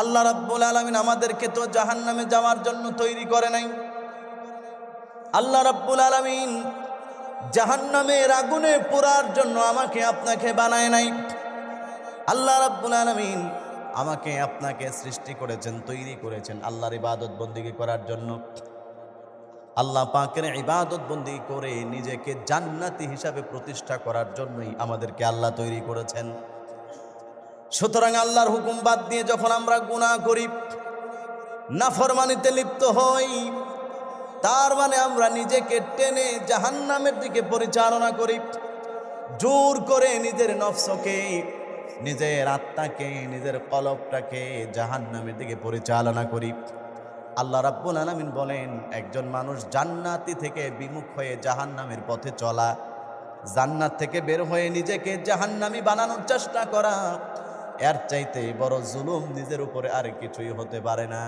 আল্লাহ রাব্বুল আলামিন আমাদেরকে তো জাহান্নামে যাওয়ার জন্য তৈরি করে নাই। আল্লাহ রাব্বুল আলামিন জাহান্নামের আগুনে পোড়ার জন্য আমাকে আপনাকে বানায় নাই। আল্লাহ রাব্বুল আলামিন আমাকে আপনাকে সৃষ্টি করেছেন, তৈরি করেছেন আল্লাহর ইবাদত বন্দেগী করার জন্য। আল্লাহ পাকের ইবাদত বন্দেগী করে নিজেকে জান্নাতি হিসাবে প্রতিষ্ঠা করার জন্যই আমাদেরকে আল্লাহ তৈরি করেছেন। সুতরাং আল্লাহর হুকুম বাদ দিয়ে যখন আমরা গুনাহ করি, নাফরমানিতে লিপ্ত হই, তার মানে আমরা নিজেকে টেনে জাহান্নামের দিকে পরিচালনা করি। জোর করে নিজের নফসকে, নিজের আত্মাকে, নিজের কলবটাকে জাহান্নামের দিকে পরিচালনা করি। আল্লাহ রাব্বুল আলামিন বলেন, একজন মানুষ জান্নাতি থেকে বিমুখ হয়ে জাহান্নামের পথে চলা, জান্নাত থেকে বের হয়ে নিজেকে জাহান্নামী বানানোর চেষ্টা করা, এর চাইতে বড় জুলুম নিজের উপরে আর কিছুই হতে পারে না।